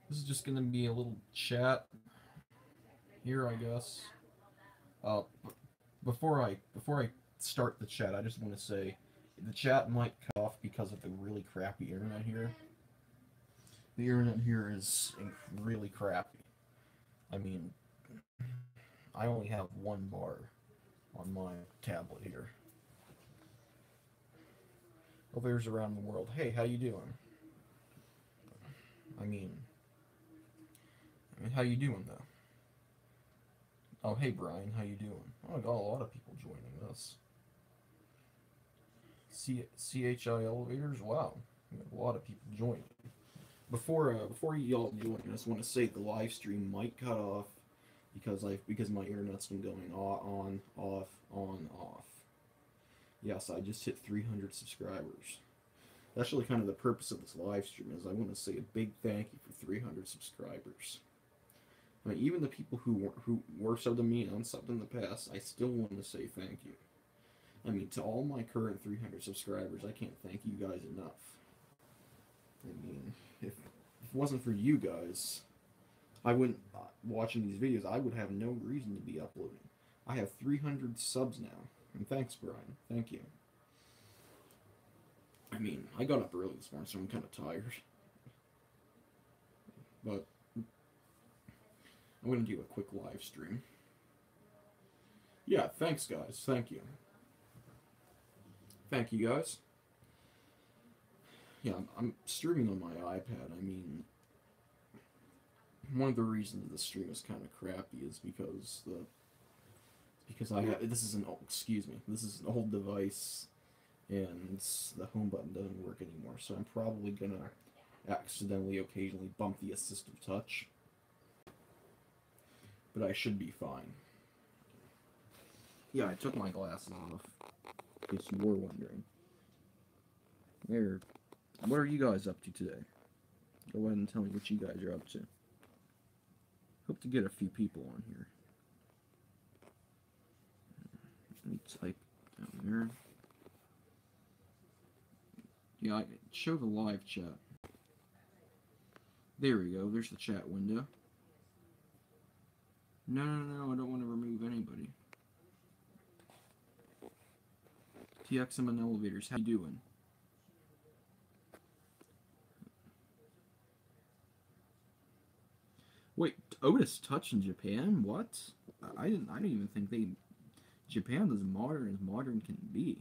This is just gonna be a little chat here, I guess. Uh, before I start the chat, I just want to say the chat might cut off because of the really crappy internet here. The internet here is really crappy. I mean, I only have one bar on my tablet here. Elevators around the world. Hey, how you doing? I mean, how you doing though? Oh, hey Brian, how you doing? Oh, I got a lot of people joining this. CHI elevators. Wow, we have a lot of people joining. Before y'all join, I just want to say the live stream might cut off because my internet's been going on, off, on, off. Yes, I just hit 300 subscribers. That's really kind of the purpose of this live stream is I want to say a big thank you for 300 subscribers. I mean, even the people who were subbed to me and unsubbed in the past, I still want to say thank you. I mean, to all my current 300 subscribers, I can't thank you guys enough. I mean, if it wasn't for you guys, I wouldn't watching these videos. I would have no reason to be uploading. I have 300 subs now, and thanks, Brian. Thank you. I mean, I got up early this morning, so I'm kind of tired. But I'm gonna do a quick live stream. Yeah, thanks, guys. Thank you. Thank you, guys. Yeah, I'm streaming on my iPad. I mean, one of the reasons the stream is kind of crappy is because I have this is an excuse me, this is an old device, and the home button doesn't work anymore. So I'm probably gonna accidentally occasionally bump the assistive touch, but I should be fine. Yeah, I took my glasses off, in case you were wondering. There. What are you guys up to today? Go ahead and tell me what you guys are up to. Hope to get a few people on here. Let me type down there. Yeah, show the live chat. There we go. There's the chat window. No, I don't want to remove anybody. TXM and elevators, how you doing? Wait, Otis Touch in Japan? What? I didn't even think they. Japan is modern as modern can be.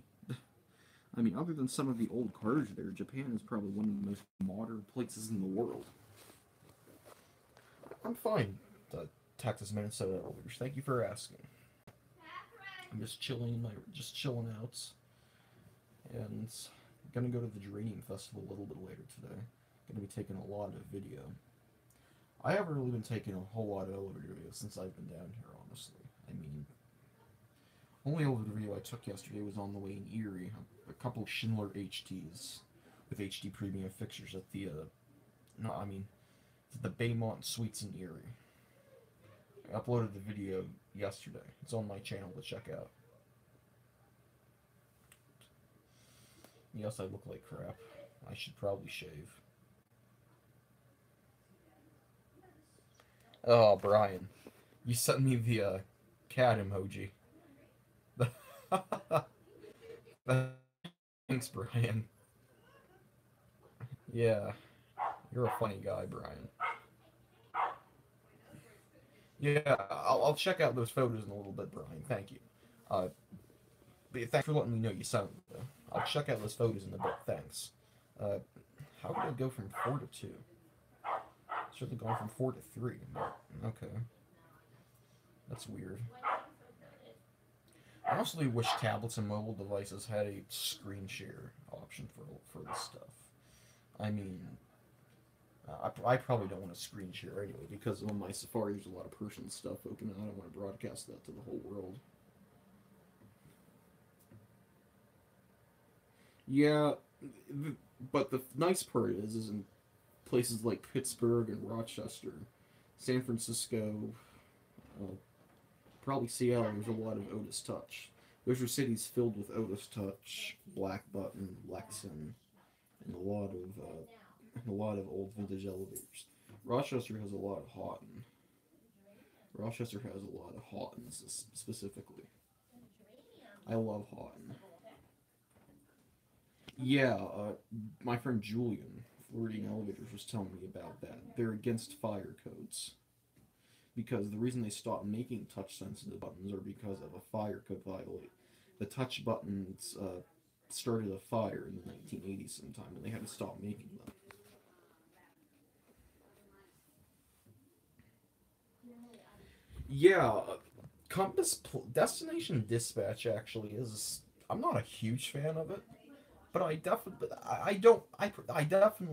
I mean, other than some of the old cars there, Japan is probably one of the most modern places in the world. I'm fine, Texas, Minnesota elevators. Thank you for asking. I'm just chilling out, and I'm gonna go to the Geranium Festival a little bit later today. Gonna be taking a lot of video. I haven't really been taking a whole lot of elevator videos since I've been down here, honestly. I mean, only elevator video I took yesterday was on the way in Erie. A couple of Schindler HTs with HD premium fixtures at the, no, I mean, the Baymont Suites in Erie. I uploaded the video yesterday. It's on my channel to check out. Yes, I look like crap. I should probably shave. Oh, Brian, you sent me the cat emoji. Thanks, Brian. Yeah, you're a funny guy, Brian. Yeah, I'll check out those photos in a little bit, Brian. Thank you. Uh, but thanks for letting me know you sent them, though. I'll check out those photos in a bit. Thanks. Uh, how did it go from 4 to 2? Should have gone from 4 to 3. But, okay, that's weird. I honestly wish tablets and mobile devices had a screen share option for this stuff. I mean, I probably don't want to screen share anyway because on my Safari there's a lot of personal stuff open and I don't want to broadcast that to the whole world. Yeah, but the nice part is in places like Pittsburgh and Rochester, San Francisco, uh, probably Seattle. There's a lot of Otis Touch. Those are cities filled with Otis Touch, Black Button, Lexan, and a lot of old vintage elevators. Rochester has a lot of Houghton. Rochester has a lot of Houghtons specifically. I love Houghton. Yeah, my friend Julian, Floridian Elevators, was telling me about that. They're against fire codes because the reason they stopped making touch sensitive buttons are because of a fire code violation. The touch buttons started a fire in the 1980s sometime, and they had to stop making them. Yeah, Destination Dispatch actually is. I'm not a huge fan of it, but I definitely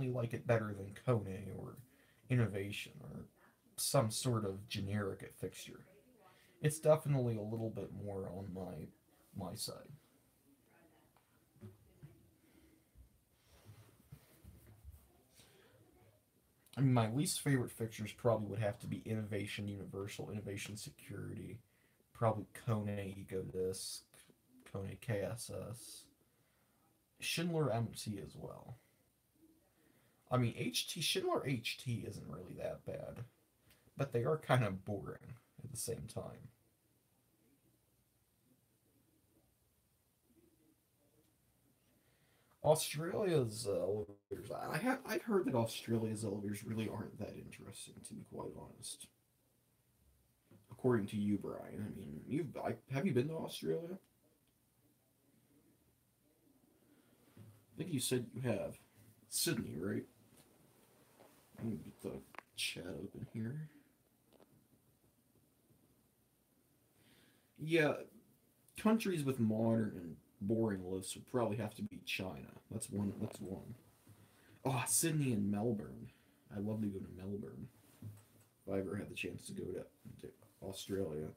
like it better than Kone or Innovation or some sort of generic fixture. It's definitely a little bit more on my side. I mean, my least favorite fixtures probably would have to be Innovation Universal, Innovation Security, probably Kone EcoDisc, Kone KSS, Schindler MT as well. I mean, Schindler HT isn't really that bad, but they are kind of boring at the same time. Australia's elevators. I've heard that Australia's elevators really aren't that interesting, to be quite honest. According to you, Brian. I mean, have you been to Australia? I think you said you have. Sydney, right? Let me get the chat open here. Yeah, countries with modern and boring lists would probably have to be China. That's one. That's one. Oh, Sydney and Melbourne. I'd love to go to Melbourne if I ever had the chance to go to Australia.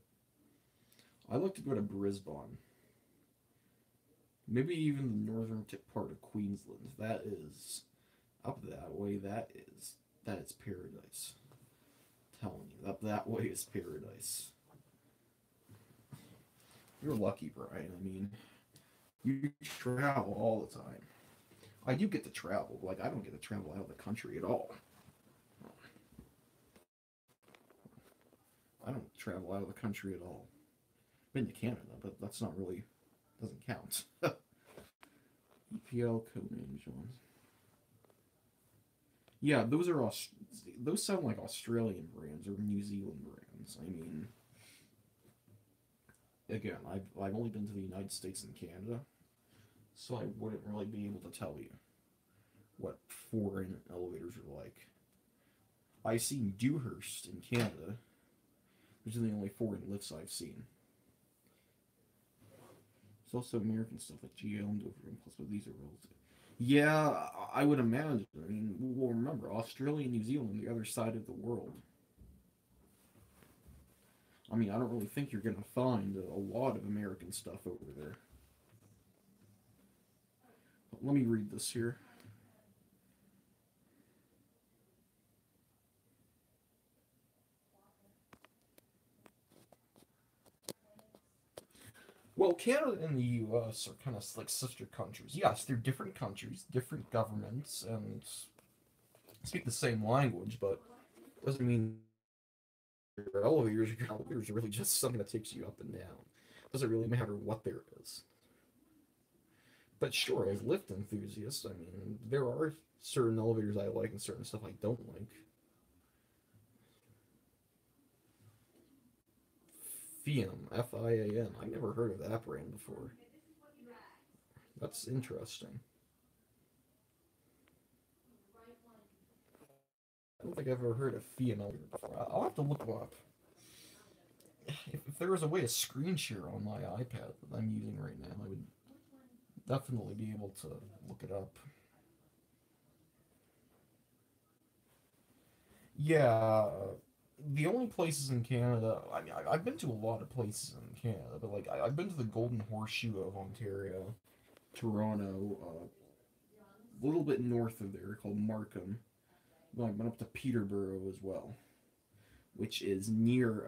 I'd like to go to Brisbane. Maybe even the northern tip part of Queensland. That is up that way. That is paradise. I'm telling you, up that way is paradise. You're lucky, Brian. I mean, you travel all the time. I do get to travel. Like I don't get to travel out of the country at all. I don't travel out of the country at all. Been to Canada, but that's not really doesn't count. EPL code names ones. Yeah, those sound like Australian brands or New Zealand brands. I mean, again, I've only been to the United States and Canada, so I wouldn't really be able to tell you what foreign elevators are like. I've seen Dewhurst in Canada, which is the only foreign lifts I've seen. There's also American stuff like GL and Dover and plus, but these are relative. Yeah, I would imagine. I mean, well, remember, Australia and New Zealand, the other side of the world. I mean, I don't really think you're going to find a lot of American stuff over there. But let me read this here. Well, Canada and the U.S. are kind of like sister countries. Yes, they're different countries, different governments, and speak the same language, but doesn't mean your elevators are really just something that takes you up and down. Doesn't really matter what there is. But sure, as lift enthusiasts, I mean, there are certain elevators I like and certain stuff I don't like. Fiam, Fiam. I've never heard of that brand before. That's interesting. I don't think I've ever heard of Fiam elevator before. I'll have to look them up. If there was a way to screen share on my iPad that I'm using right now, I would definitely be able to look it up. Yeah, the only places in Canada, I mean, I've been to a lot of places in Canada, but like I've been to the Golden Horseshoe of Ontario, Toronto, a little bit north of there called Markham. Well, I've been up to Peterborough as well, which is near,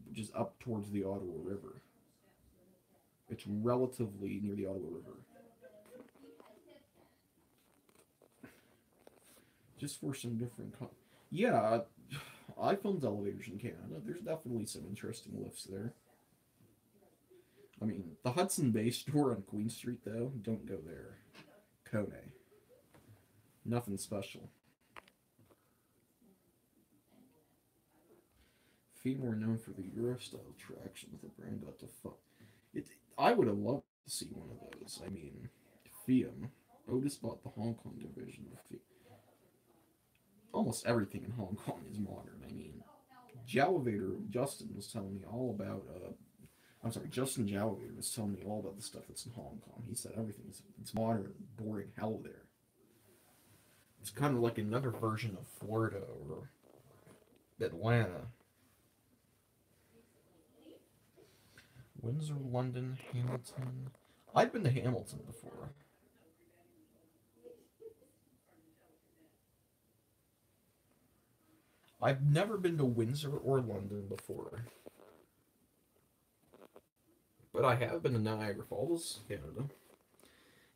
which is up towards the Ottawa River. It's relatively near the Ottawa River. Just for some different. Yeah, I filmed elevators in Canada. There's definitely some interesting lifts there. I mean, the Hudson Bay store on Queen Street, though, don't go there. Kone. Nothing special. Fiat were known for the Euro-style traction with the brand got to fuck. It, I would have loved to see one of those. I mean, Fiat. Otis bought the Hong Kong division of Fiat. Almost everything in Hong Kong is modern. I mean, Jalavator Justin was telling me all about. I'm sorry, Justin Jalavator was telling me all about the stuff that's in Hong Kong. He said everything's it's modern, boring hell there. It's kind of like another version of Florida or Atlanta. Windsor, London, Hamilton. I've been to Hamilton before. I've never been to Windsor or London before, but I have been to Niagara Falls, Canada.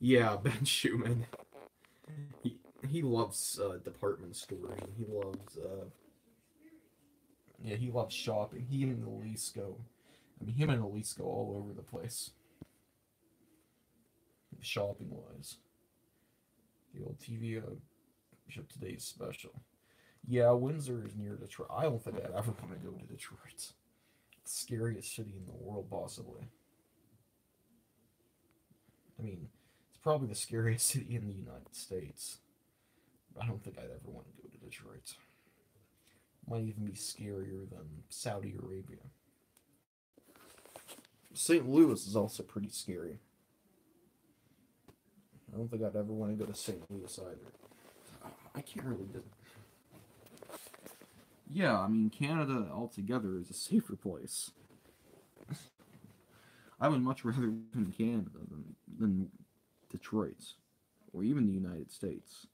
Yeah, Ben Schumann. He loves department stores. He loves yeah, he loves shopping. He and Elise go. I mean, him and Elise go all over the place, shopping wise. The old TV show today's special. Yeah, Windsor is near Detroit. I don't think I'd ever want to go to Detroit. It's the scariest city in the world, possibly. I mean, it's probably the scariest city in the United States. I don't think I'd ever want to go to Detroit. Might even be scarier than Saudi Arabia. St. Louis is also pretty scary. I don't think I'd ever want to go to St. Louis either. I can't really do. Yeah, I mean Canada altogether is a safer place. I would much rather live in Canada than Detroit or even the United States.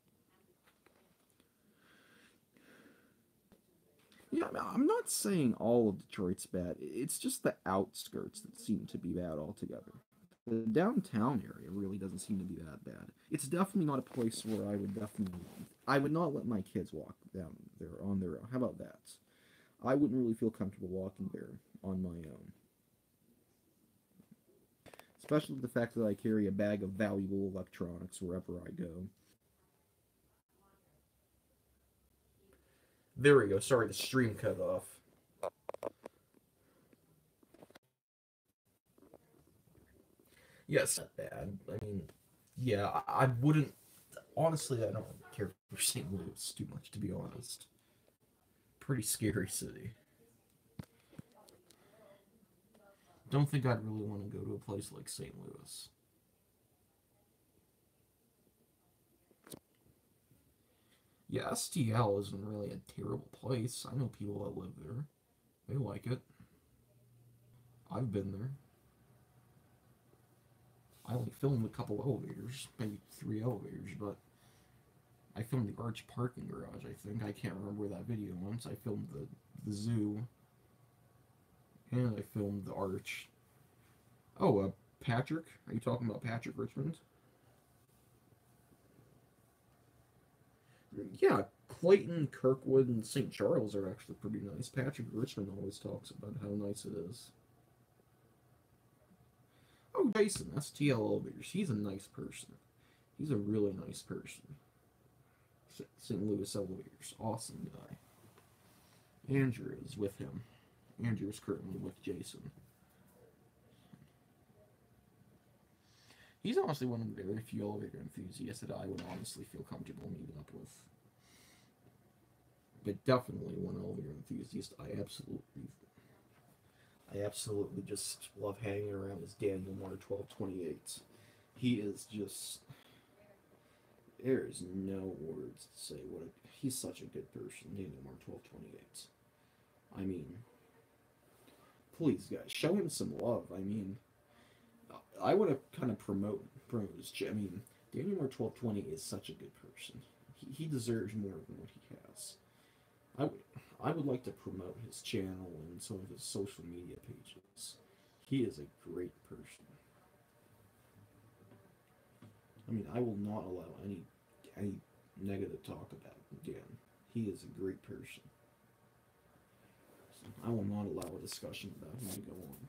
Yeah, I'm not saying all of Detroit's bad. It's just the outskirts that seem to be bad altogether. The downtown area really doesn't seem to be that bad. It's definitely not a place where I would not let my kids walk down there on their own. How about that? I wouldn't really feel comfortable walking there on my own. Especially the fact that I carry a bag of valuable electronics wherever I go. There we go. Sorry, the stream cut off. Yes, not bad. I mean, yeah, I wouldn't. Honestly, I don't care for St. Louis too much, to be honest. Pretty scary city. Don't think I'd really want to go to a place like St. Louis. Yeah, STL isn't really a terrible place. I know people that live there. They like it. I've been there. I only filmed a couple elevators, maybe three elevators, but I filmed the Arch parking garage, I think. I can't remember where that video went. I filmed the zoo, and I filmed the Arch. Oh, Patrick? Are you talking about Patrick Richmond? Yeah, Clayton, Kirkwood, and St. Charles are actually pretty nice. Patrick Richmond always talks about how nice it is. Oh, Jason, STL Elevators. He's a nice person. He's a really nice person. St. Louis Elevators. Awesome guy. Andrew is with him. Andrew is currently with Jason. He's honestly one of the very few elevator enthusiasts that I would honestly feel comfortable meeting up with. But definitely one elevator enthusiast I absolutely just love hanging around is Daniel Moore 1228. He is just there is no words to say he's such a good person, Daniel Moore 1228. I mean, please guys, show him some love. I mean, I want to kind of promote his. I mean, Daniel Moore 1220 is such a good person. He deserves more than what he has. I would I would like to promote his channel and some of his social media pages. He is a great person. I mean, I will not allow any negative talk about him again. He is a great person. So I will not allow a discussion about him to go on.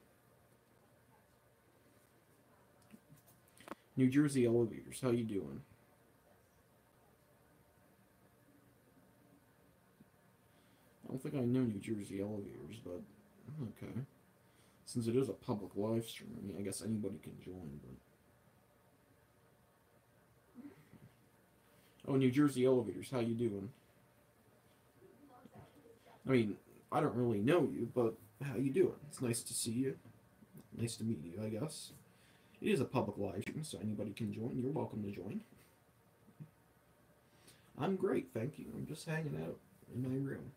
New Jersey Elevators, how you doing? I don't think I know New Jersey Elevators, but okay. Since it is a public live stream, I mean, I guess anybody can join, but... Oh, New Jersey Elevators, how you doing? I mean, I don't really know you, but how you doing? It's nice to see you. Nice to meet you, I guess. It is a public live stream, so anybody can join. You're welcome to join. I'm great, thank you. I'm just hanging out in my room,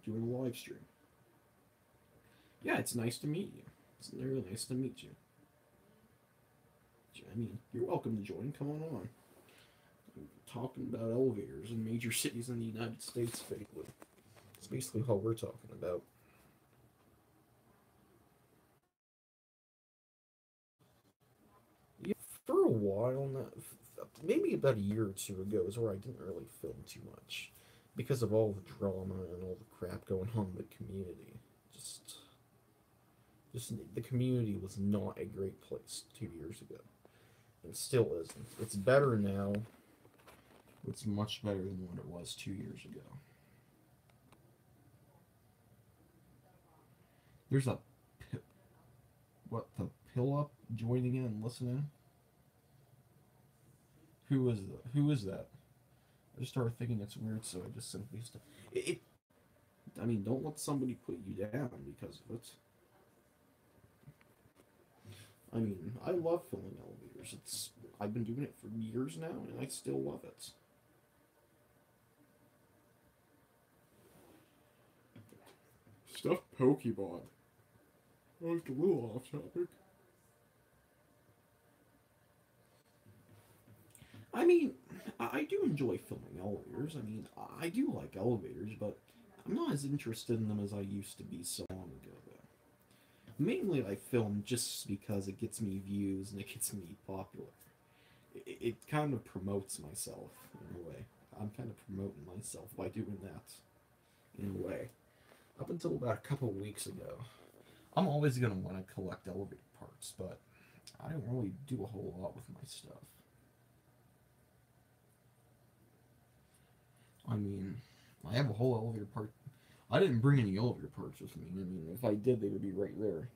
doing a live stream. Yeah, it's nice to meet you. It's really nice to meet you. I mean, you're welcome to join. Come on. We're talking about elevators in major cities in the United States, basically. It's basically what we're talking about. Yeah, for a while now, maybe about a year or two ago, is where I didn't really film too much because of all the drama and all the crap going on in the community. Just the community was not a great place 2 years ago. It still isn't. It's better now. It's much better than what it was 2 years ago. There's a the pill up joining in and listening. Who is that? I just started thinking it's weird, so I just simply I mean, don't let somebody put you down because of it. I mean, I love filling elevators. I've been doing it for years now, and I still love it. Stuffed Pokemon. Oh, it's a little off topic. I mean, I do enjoy filming elevators. I mean, I do like elevators, but I'm not as interested in them as I used to be so long ago, though. Mainly, I film just because it gets me views and it gets me popular. It kind of promotes myself in a way. I'm kind of promoting myself by doing that in a way. Up until about a couple of weeks ago, I'm always going to want to collect elevator parts, but I don't really do a whole lot with my stuff. I mean, I have a whole elevator part. I didn't bring any elevator parts with me. I mean, if I did, they would be right there.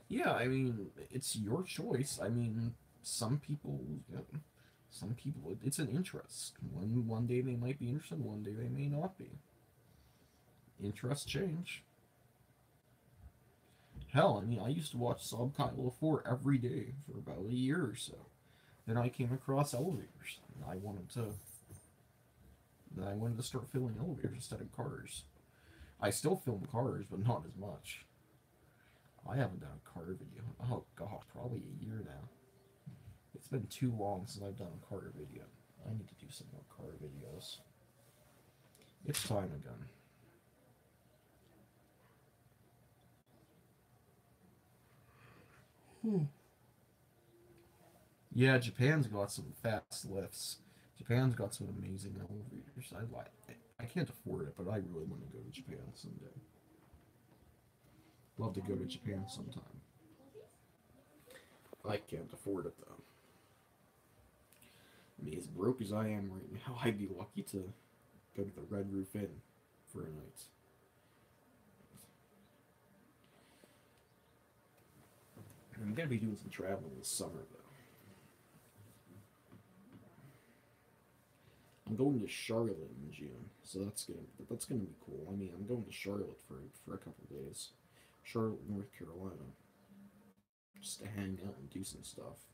Yeah, I mean, it's your choice. I mean, some people, yeah, some people, it's an interest. One day they might be interested, one day they may not be. Interests change. Hell, I mean, I used to watch Subkylo 4 every day for about a year or so. Then I came across elevators, and I wanted to start filming elevators instead of cars. I still film cars, but not as much. I haven't done a car video. Oh god, probably a year now. It's been too long since I've done a car video. I need to do some more car videos. It's time again. Yeah, Japan's got some fast lifts. Japan's got some amazing elevators. I can't afford it, but I really want to go to Japan someday. Love to go to Japan sometime. I can't afford it though. I mean, as broke as I am right now, I'd be lucky to go to the Red Roof Inn for a night. I'm gonna be doing some traveling this summer though. I'm going to Charlotte in June, so that's gonna be cool. I mean, I'm going to Charlotte for a couple of days. Charlotte, North Carolina, just to hang out and do some stuff.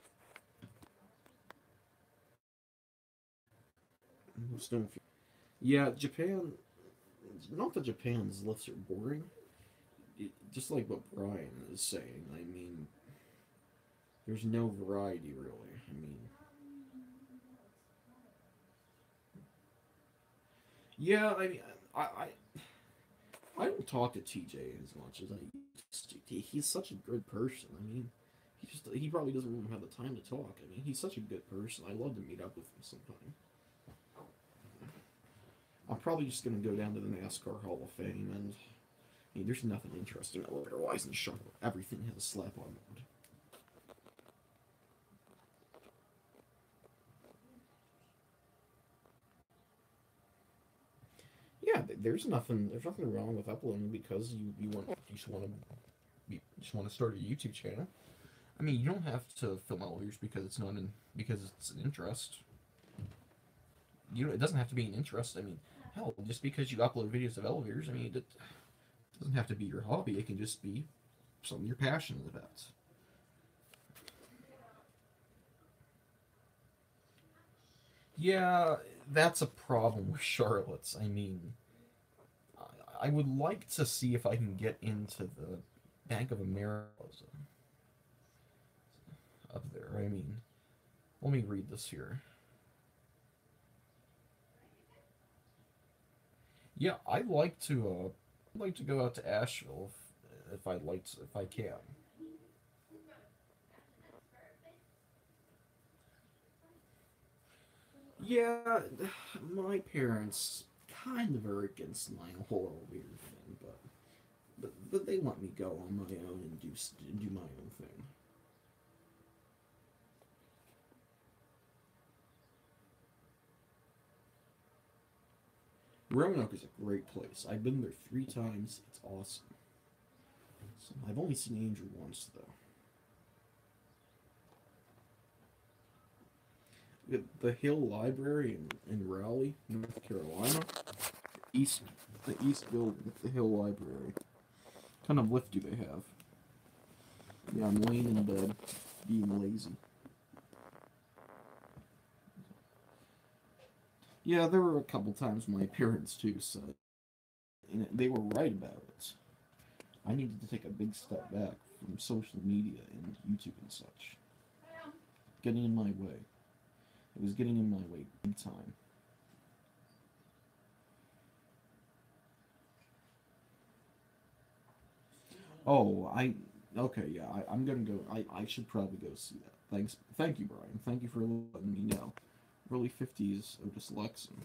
Yeah, Japan. Not that Japan's lifts are boring. Just like what Brian is saying. I mean, there's no variety really. I mean, Yeah, I mean, I, I, I don't talk to TJ as much as I used to. He's such a good person. I mean, he probably doesn't even have the time to talk. I mean, he's such a good person. I love to meet up with him sometime. I'm probably just gonna go down to the NASCAR Hall of Fame, and I mean, there's nothing interesting elevator-wise in Charlotte. Everything has a slap-on mode. Yeah, there's nothing wrong with uploading because you just want to start a YouTube channel. I mean, you don't have to film elevators because it's an interest. It doesn't have to be an interest. I mean, hell, just because you upload videos of elevators, I mean, it doesn't have to be your hobby. It can just be something you're passionate about. Yeah, that's a problem with Charlotte's. I mean, I would like to see if I can get into the Bank of America up there. I mean, let me read this here. Yeah, I'd like to go out to Asheville if I'd like to, if I can. Yeah, my parents kind of are against my whole elevator thing, but they let me go on my own and do my own thing. Roanoke is a great place. I've been there 3 times. It's awesome. So I've only seen Andrew once though. The Hill Library in Raleigh, North Carolina. East the East Building, the Hill Library. What kind of lift do they have? Yeah, I'm laying in bed, being lazy. Yeah, there were a couple times my parents too said, and they were right about it. I needed to take a big step back from social media and YouTube and such. Getting in my way. It was getting in my way big time. Oh, okay, yeah, I'm gonna go. I should probably go see that. Thank you, Brian. Thank you for letting me know. Early 50s Otis Lexon.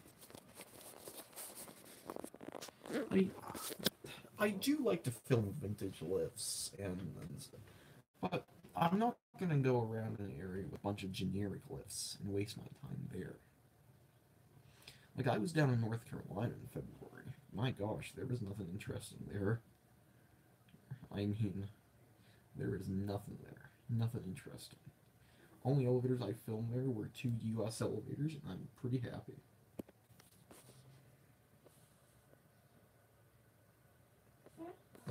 I mean, I do like to film vintage lifts and stuff, but I'm not gonna go around an area with a bunch of generic lifts and waste my time there. Like I was down in North Carolina in February. My gosh, there was nothing interesting there. I mean, there is nothing there. Nothing interesting. Only elevators I filmed there were 2 US elevators, and I'm pretty happy.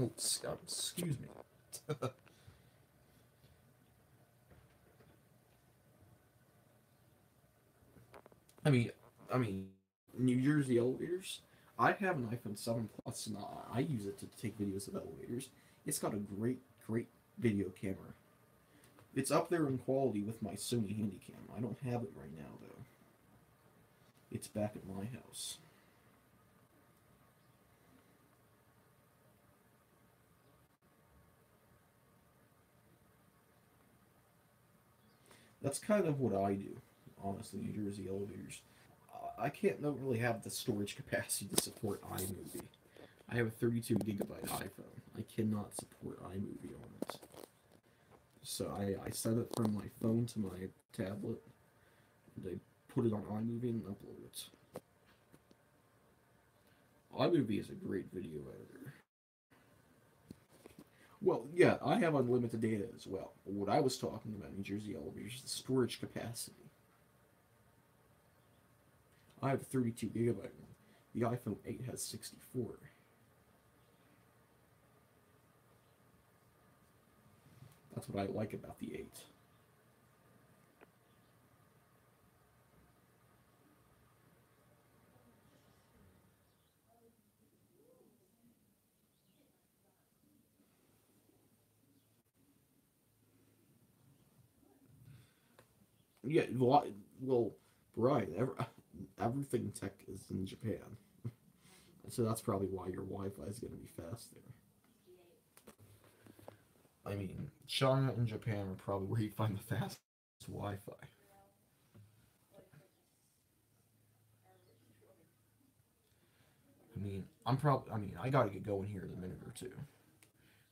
Oh, excuse me. I mean, I mean, New Jersey elevators. I have an iPhone 7 Plus, and I use it to take videos of elevators. It's got a great video camera. It's up there in quality with my Sony Handycam. I don't have it right now though. It's back at my house. That's kind of what I do, honestly. New Jersey elevators. I can't don't really have the storage capacity to support iMovie. I have a 32 gigabyte iPhone. I cannot support iMovie on it. So I set it from my phone to my tablet, and I put it on iMovie and upload it. iMovie is a great video editor. Well, yeah, I have unlimited data as well. But what I was talking about in New Jersey elevators is the storage capacity. I have a 32 gigabyte one. The iPhone 8 has 64. That's what I like about the 8. Yeah, well, Brian, everything tech is in Japan. So that's probably why your Wi-Fi is going to be fast there. I mean, China and Japan are probably where you find the fastest Wi-Fi. I mean, I gotta get going here in a minute or two.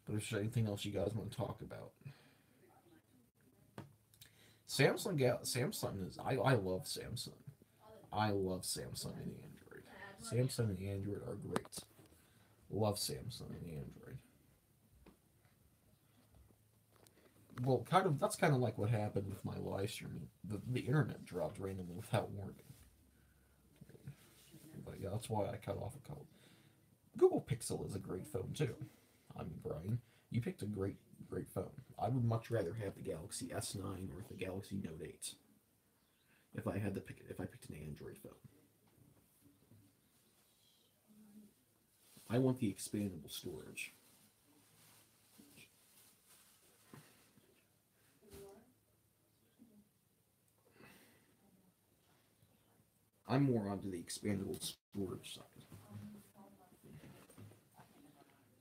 But if there's anything else you guys want to talk about, Samsung is. I love Samsung. I love Samsung and Android. Samsung and Android are great. Love Samsung and Android. Well, that's kind of like what happened with my live streaming. The internet dropped randomly without warning. But yeah, that's why I cut off a call. Google Pixel is a great phone too. I mean, Brian, you picked a great phone. I would much rather have the Galaxy S9 or the Galaxy Note 8 if I picked an Android phone. I want the expandable storage. I'm more onto the expandable storage side.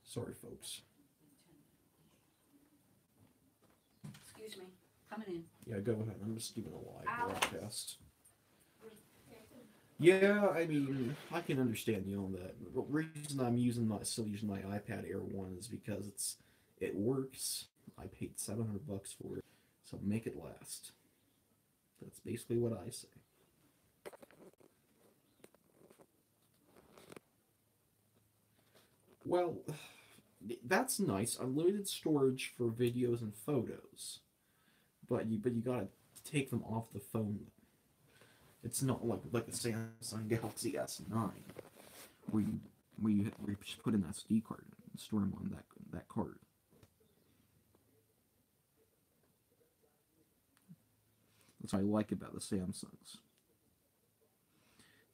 Sorry, folks. Excuse me. Coming in. Yeah, go ahead. I'm just giving a live Alex. broadcast. Yeah, I mean, I can understand that. The reason still using my iPad Air 1 is because it works. I paid $700 for it, so make it last. That's basically what I say. Well, that's nice. Unlimited storage for videos and photos, but you gotta take them off the phone. It's not like the Samsung Galaxy S9, where you just put an SD card and store them on that card. That's what I like about the Samsungs.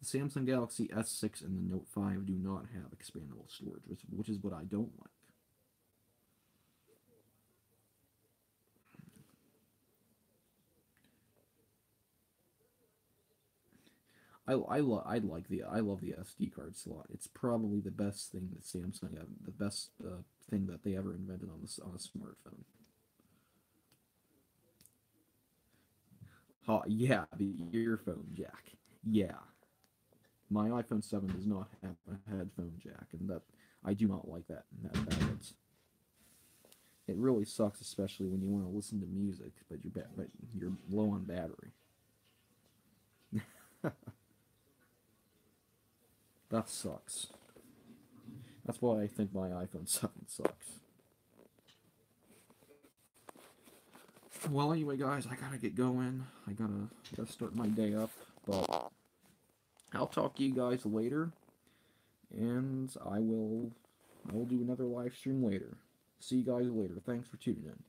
The Samsung Galaxy S6 and the Note 5 do not have expandable storage, which is what I don't like. I love the SD card slot. It's probably the best thing that Samsung the best thing that they ever invented on a smartphone. Yeah, the earphone jack. Yeah, my iPhone 7 does not have a headphone jack, and that I do not like it really sucks, especially when you want to listen to music, but you're low on battery. That sucks. That's why I think my iPhone 7 sucks. Well, anyway, guys, I gotta get going. I gotta start my day up. But I'll talk to you guys later, and I will do another live stream later. See you guys later. Thanks for tuning in.